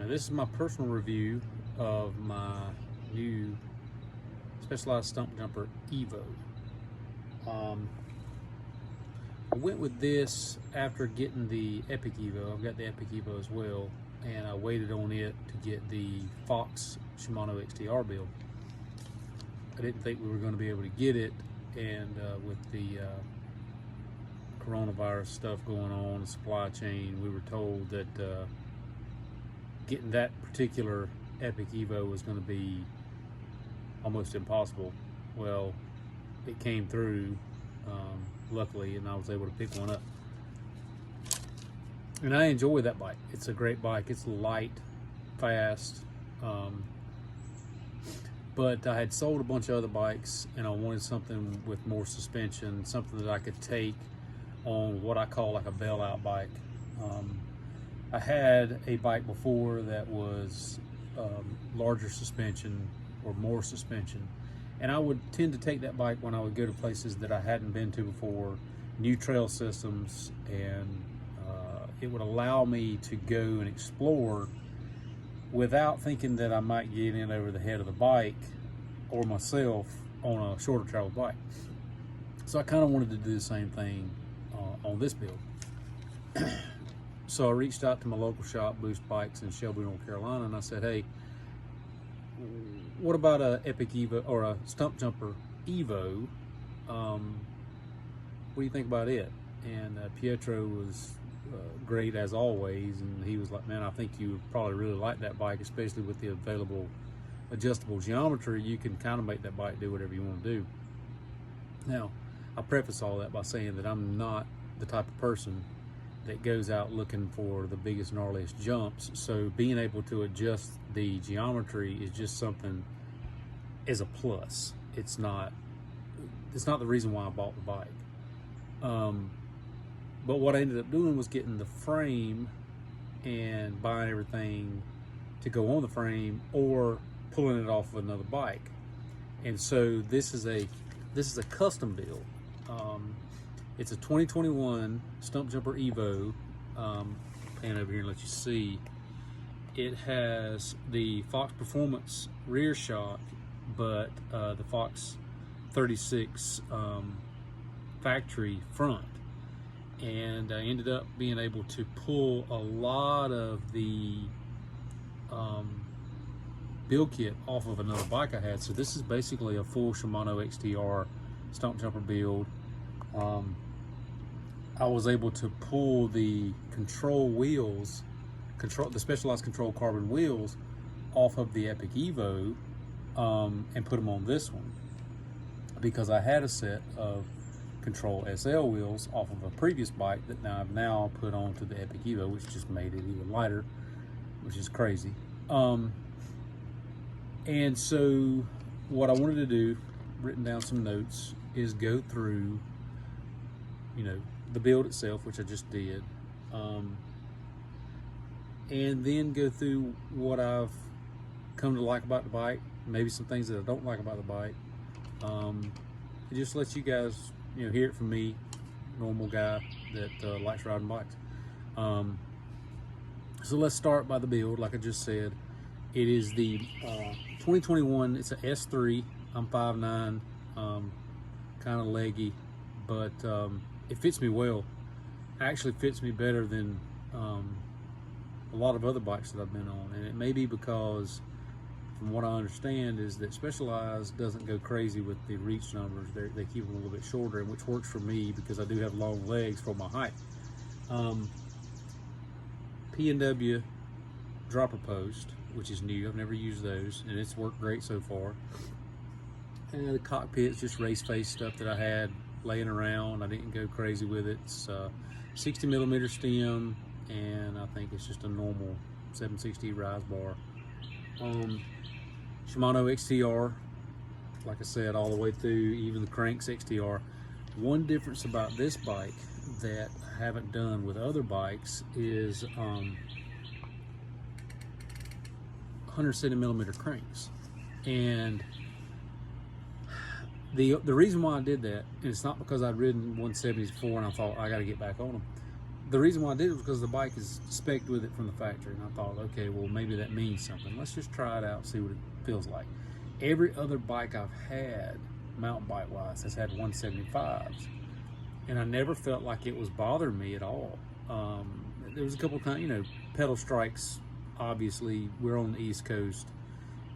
This is my personal review of my new Specialized Stumpjumper Evo. I went with this after getting the Epic Evo. I've got the Epic Evo as well, and I waited on it to get the Fox Shimano XTR build. I didn't think we were going to be able to get it, and with the coronavirus stuff going on, the supply chain, we were told that getting that particular Epic Evo was going to be almost impossible. Well, it came through, luckily, and I was able to pick one up. And I enjoy that bike. It's a great bike. It's light, fast, but I had sold a bunch of other bikes, and I wanted something with more suspension, something that I could take on what I call like a bailout bike. I had a bike before that was larger suspension or more suspension, and I would tend to take that bike when I would go to places that I hadn't been to before, new trail systems, and it would allow me to go and explore without thinking that I might get in over the head of the bike or myself on a shorter travel bike. So I kind of wanted to do the same thing on this build. So I reached out to my local shop, Boost Bikes in Shelby, North Carolina, and I said, hey, what about a Epic Evo or a Stumpjumper Evo? What do you think about it? And Pietro was great as always, and he was like, man, I think you would probably really like that bike, especially with the available adjustable geometry. You can kind of make that bike do whatever you want to do. Now, I preface all that by saying that I'm not the type of person that goes out looking for the biggest, gnarliest jumps, so being able to adjust the geometry is just something as a plus. It's not the reason why I bought the bike. But what I ended up doing was getting the frame and buying everything to go on the frame or pulling it off of another bike. And so this is a custom build. It's a 2021 Stumpjumper Evo. Pan over here and let you see. It has the Fox Performance rear shock, but the Fox 36 factory front. And I ended up being able to pull a lot of the build kit off of another bike I had. So this is basically a full Shimano XTR Stumpjumper build. I was able to pull the control wheels, the Specialized Control carbon wheels off of the Epic Evo and put them on this one, because I had a set of Control SL wheels off of a previous bike that I've now put onto the Epic Evo, which just made it even lighter, which is crazy. And so what I wanted to do, written down some notes, is go through, the build itself, which I just did, and then go through what I've come to like about the bike, maybe some things that I don't like about the bike. It just lets you guys hear it from me, normal guy that likes riding bikes. So let's start by the build. Like I just said, it is the 2021. It's a S3. I'm 5'9", kind of leggy, but it fits me well. Actually fits me better than a lot of other bikes that I've been on, and it may be because, from what I understand, is that Specialized doesn't go crazy with the reach numbers. They keep them a little bit shorter, which works for me because I do have long legs for my height. P&W dropper post, which is new. I've never used those, and it's worked great so far. And the cockpit's just race face stuff that I had laying around. I didn't go crazy with it. It's 60 millimeter stem, and I think it's just a normal 760 rise bar. Shimano XTR, like I said, all the way through, even the Cranks XTR. One difference about this bike that I haven't done with other bikes is 170 millimeter cranks. And the reason why I did that, and it's not because I'd ridden 170s before and I thought I got to get back on them, the reason why I did it was because the bike is spec'd with it from the factory, and I thought, okay, well, maybe that means something. Let's just try it out, see what it feels like. Every other bike I've had, mountain bike wise, has had 175s, and I never felt like it was bothering me at all. There was a couple of times, you know, pedal strikes. Obviously, we're on the East Coast,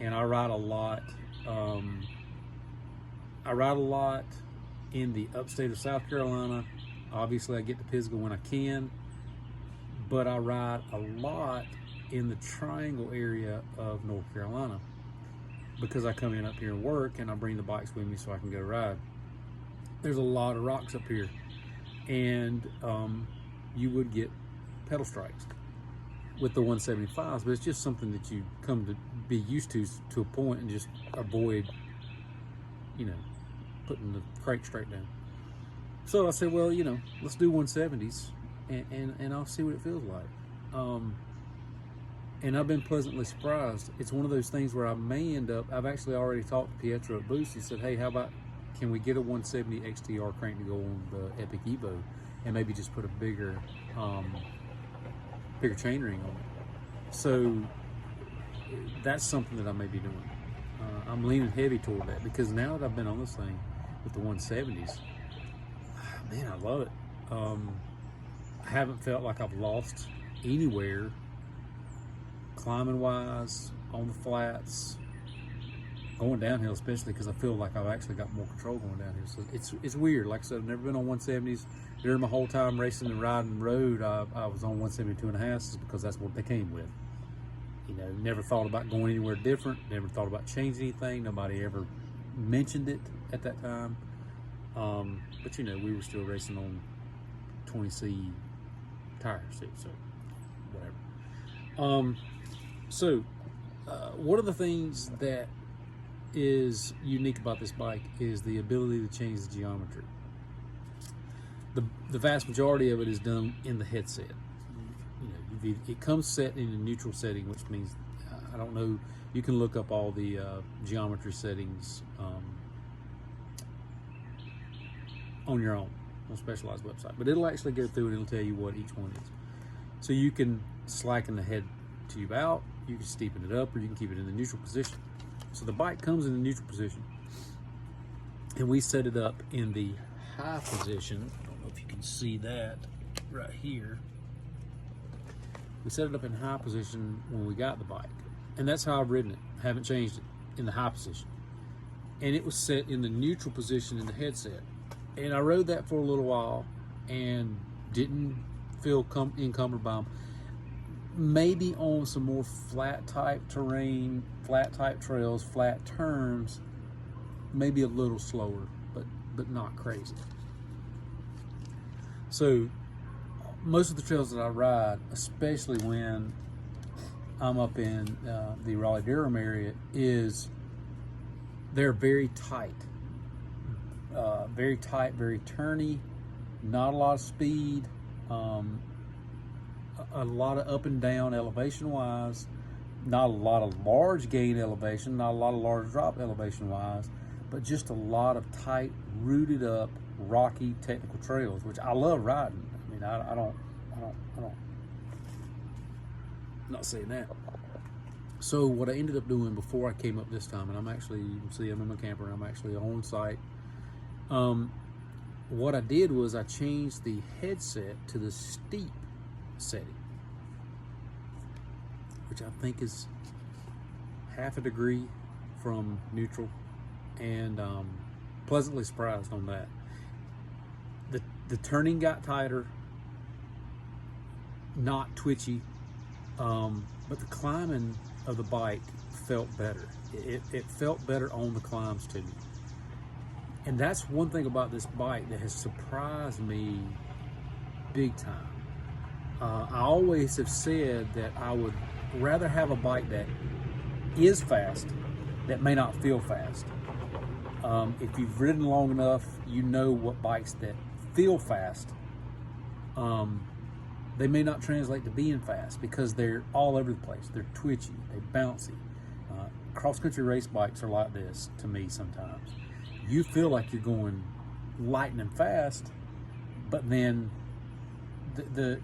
and I ride a lot. I ride a lot in the upstate of South Carolina. Obviously, I get to Pisgah when I can, but I ride a lot in the Triangle area of North Carolina because I come in up here and work, and I bring the bikes with me so I can go ride. There's a lot of rocks up here, and you would get pedal strikes with the 175s, but it's just something that you come to be used to a point, and just avoid, you know, putting the crank straight down. So I said, well, you know, let's do 170s, and I'll see what it feels like. And I've been pleasantly surprised. It's one of those things where I may end up, I've actually already talked to Pietro at Boost. He said, hey, how about, can we get a 170 XTR crank to go on the Epic Evo, and maybe just put a bigger chain ring on it? So that's something that I may be doing. I'm leaning heavy toward that, because now that I've been on this thing with the 170s, man, I love it. I haven't felt like I've lost anywhere, climbing wise, on the flats, going downhill especially, because I feel like I've actually got more control going down here. So it's weird. Like I said, I've never been on 170s. During my whole time racing and riding road, I was on 172.5s because that's what they came with. You know, never thought about going anywhere different, never thought about changing anything. Nobody ever mentioned it at that time. But you know, we were still racing on 20C tires, so whatever. One of the things that is unique about this bike is the ability to change the geometry. The vast majority of it is done in the headset. You know, it comes set in a neutral setting, which means, I don't know, you can look up all the geometry settings on your own on Specialized website, but it'll actually go through and it'll tell you what each one is. So you can slacken the head tube out, you can steepen it up, or you can keep it in the neutral position. So the bike comes in the neutral position, and we set it up in the high position. I don't know if you can see that right here. We set it up in high position when we got the bike, and that's how I've ridden it. I haven't changed it, in the high position. And it was set in the neutral position in the headset. And I rode that for a little while and didn't feel encumbered by them. Maybe on some more flat type terrain, flat type trails, flat turns, maybe a little slower, but not crazy. So most of the trails that I ride, especially when I'm up in the Raleigh-Durham area, they're very tight, very turny, not a lot of speed, a lot of up and down elevation wise, not a lot of large gain elevation, not a lot of large drop elevation wise, but just a lot of tight, rooted up, rocky technical trails, which I love riding. I mean, I'm not saying that. So what I ended up doing before I came up this time, and I'm actually, you can see I'm in my camper, I'm actually on site. What I did was I changed the headset to the steep setting, which I think is half a degree from neutral, and pleasantly surprised on that. The turning got tighter, not twitchy, but the climbing of the bike felt better. It felt better on the climbs to me. And that's one thing about this bike that has surprised me big time. I always have said that I would rather have a bike that is fast, that may not feel fast. If you've ridden long enough, you know what bikes that feel fast, they may not translate to being fast because they're all over the place. They're twitchy, they're bouncy. Cross-country race bikes are like this to me sometimes. You feel like you're going lightning fast, but then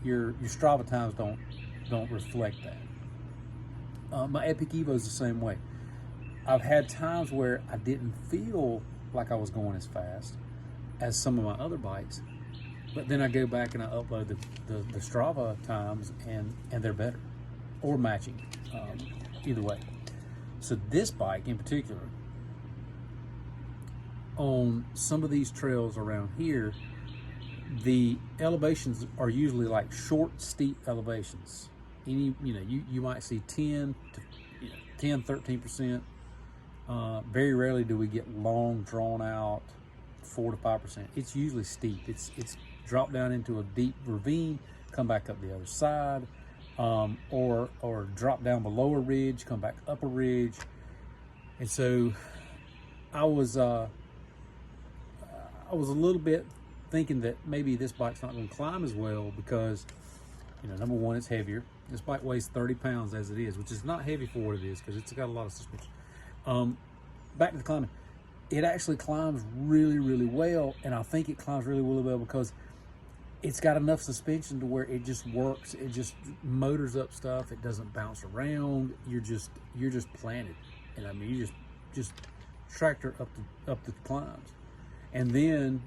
your Strava times don't reflect that. My Epic Evo is the same way. I've had times where I didn't feel like I was going as fast as some of my other bikes, but then I go back and I upload the Strava times, and they're better or matching, either way. So this bike in particular, on some of these trails around here, the elevations are usually like short, steep elevations. You might see 10 to 13%. Very rarely do we get long, drawn out 4 to 5%. It's usually steep. It's drop down into a deep ravine, come back up the other side, or drop down below a ridge, come back up a ridge. And so I was a little bit thinking that maybe this bike's not going to climb as well because, number one, it's heavier. This bike weighs 30 pounds as it is, which is not heavy for what it is because it's got a lot of suspension. Back to the climbing. It actually climbs really, really well, and I think it climbs really, really well because it's got enough suspension to where it just works. It just motors up stuff. It doesn't bounce around. You're just planted, and I mean you just tractor up the climbs, and then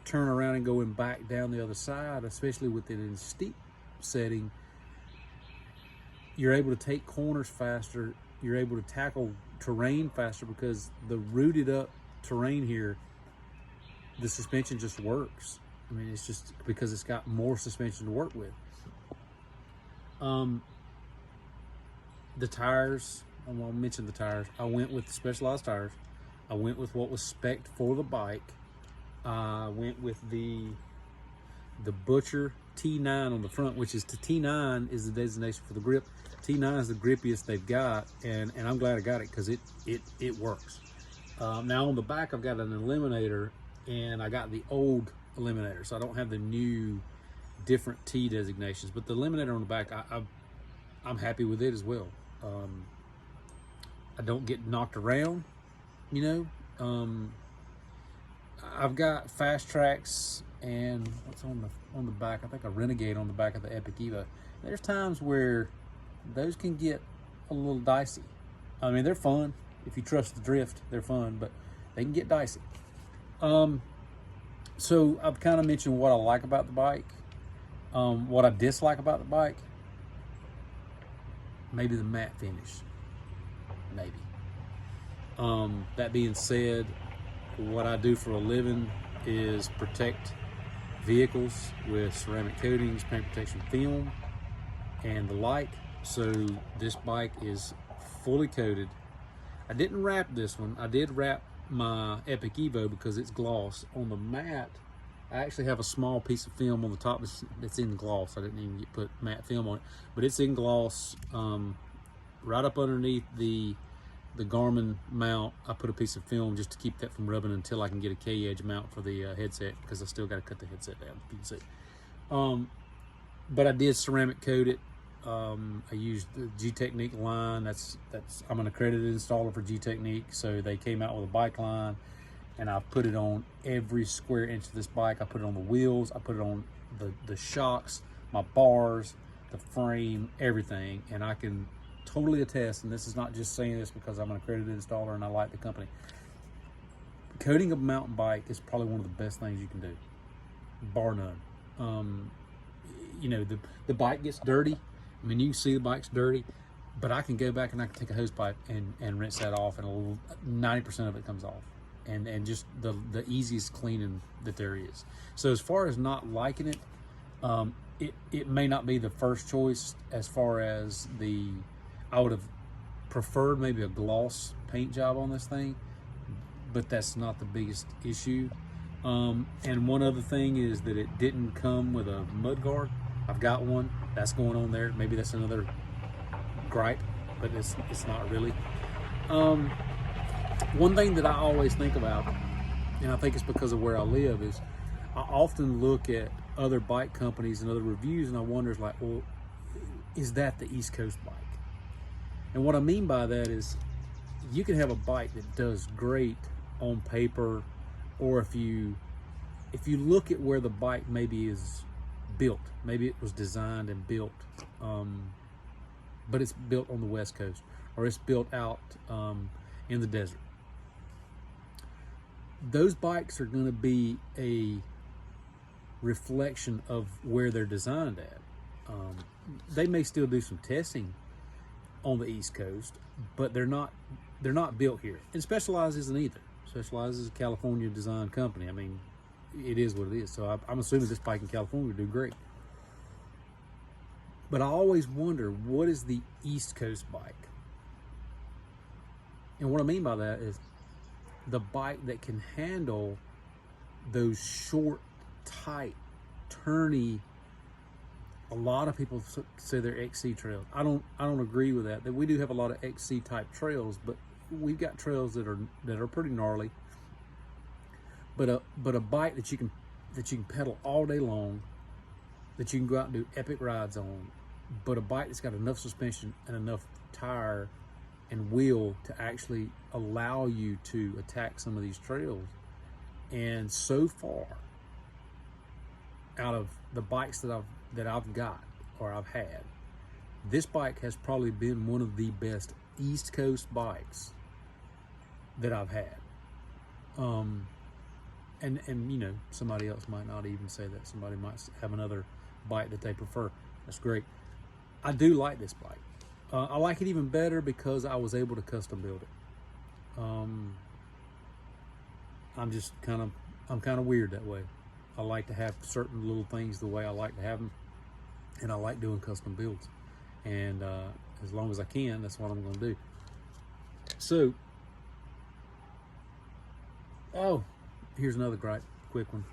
turn around and going back down the other side, especially with it in steep setting. You're able to take corners faster. You're able to tackle terrain faster because the rooted up terrain here, the suspension just works. I mean, it's just because it's got more suspension to work with. The tires, I want to mention the tires. I went with the Specialized tires. I went with what was spec'd for the bike. I went with the Butcher T9 on the front, which is T9 is the designation for the grip. T9 is the grippiest they've got, and I'm glad I got it because it works. Now on the back, I've got an Eliminator, and I got the old Eliminator, so I don't have the new different T designations. But the Eliminator on the back, I'm happy with it as well. I don't get knocked around, I've got Fast Tracks and what's on the back? I think a Renegade on the back of the Epic Evo. There's times where those can get a little dicey. I mean, they're fun. If you trust the drift, they're fun, but they can get dicey. So I've kind of mentioned what I like about the bike. What I dislike about the bike, maybe the matte finish. Maybe. That being said, what I do for a living is protect vehicles with ceramic coatings, paint protection film, and the like. So this bike is fully coated. I didn't wrap this one. I did wrap my Epic Evo because it's gloss. On the mat, I actually have a small piece of film on the top that's in gloss. I didn't even put matte film on it, but it's in gloss. Right up underneath the Garmin mount, I put a piece of film just to keep that from rubbing until I can get a K-edge mount for the headset, because I still got to cut the headset down, if you can see. But I did ceramic coat it. I used the G-Technique line. I'm an accredited installer for G-Technique, so they came out with a bike line, and I put it on every square inch of this bike. I put it on the wheels, I put it on the shocks, my bars, the frame, everything, and I can totally attest, and this is not just saying this because I'm an accredited installer and I like the company. Coating a mountain bike is probably one of the best things you can do, bar none. The bike gets dirty. I mean, you can see the bike's dirty, but I can go back and I can take a hose pipe and rinse that off, and 90% of it comes off, and just the easiest cleaning that there is. So as far as not liking it, it may not be the first choice as far as I would have preferred maybe a gloss paint job on this thing, but that's not the biggest issue. And one other thing is that it didn't come with a mud guard. I've got one that's going on there. Maybe that's another gripe, but it's not really. One thing that I always think about, and I think it's because of where I live, is I often look at other bike companies and other reviews, and I wonder, well, is that the East Coast bike? And what I mean by that is, you can have a bike that does great on paper, or if you look at where the bike maybe is built. Maybe it was designed and built, but it's built on the West Coast, or it's built out in the desert. Those bikes are going to be a reflection of where they're designed at. They may still do some testing on the East Coast, but they're not built here. And Specialized isn't either. Specialized is a California design company. I mean, it is what it is. So I'm assuming this bike in California would do great. But I always wonder, what is the East Coast bike? And what I mean by that is the bike that can handle those short, tight, turny. A lot of people say they're XC trails. I don't agree with that. That we do have a lot of XC type trails, but we've got trails that are pretty gnarly. But a bike that you can pedal all day long, that you can go out and do epic rides on, but a bike that's got enough suspension and enough tire and wheel to actually allow you to attack some of these trails. And so far, out of the bikes that I've got or I've had, this bike has probably been one of the best East Coast bikes that I've had. And you know, somebody else might not even say that. Somebody might have another bike that they prefer. That's great. I do like this bike. I like it even better because I was able to custom build it. I'm kind of weird that way. I like to have certain little things the way I like to have them, and I like doing custom builds. And as long as I can, that's what I'm going to do. So, oh, here's another quick one.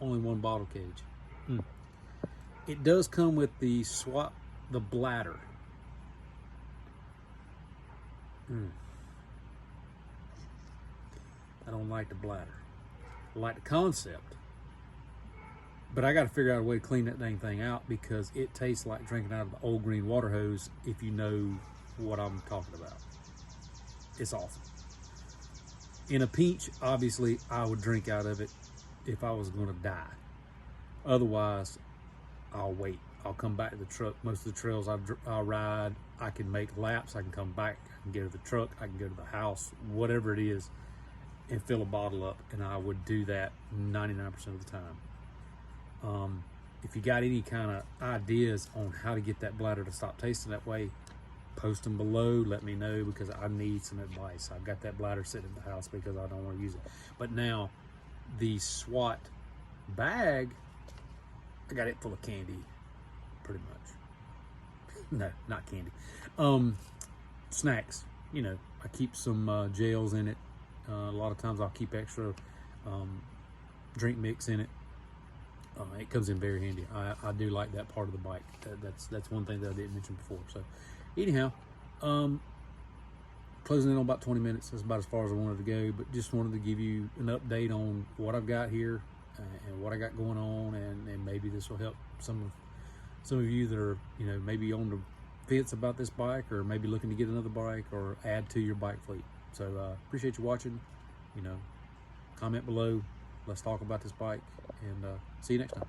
Only one bottle cage. It does come with the bladder. I don't like the bladder. I like the concept, but I got to figure out a way to clean that dang thing out, because it tastes like drinking out of the old green water hose, if you know what I'm talking about. It's awful. In a pinch, obviously, I would drink out of it if I was going to die. Otherwise, I'll wait. I'll come back to the truck. Most of the trails I ride, I can make laps. I can come back. I can go to the truck. I can go to the house, whatever it is, and fill a bottle up. And I would do that 99% of the time. If you got any kind of ideas on how to get that bladder to stop tasting that way, post them below. Let me know, because I need some advice. I've got that bladder sitting in the house because I don't want to use it. But now, the SWAT bag, I got it full of candy, pretty much. No, not candy. Snacks. You know, I keep some gels in it. A lot of times I'll keep extra drink mix in it. It comes in very handy. I do like that part of the bike. That's one thing that I didn't mention before. So anyhow, closing in on about 20 minutes. That's about as far as I wanted to go, but just wanted to give you an update on what I've got here and what I got going on, and maybe this will help some of you that are, you know, maybe on the fence about this bike, or maybe looking to get another bike or add to your bike fleet. So appreciate you watching. You know, comment below. Let's talk about this bike, and see you next time.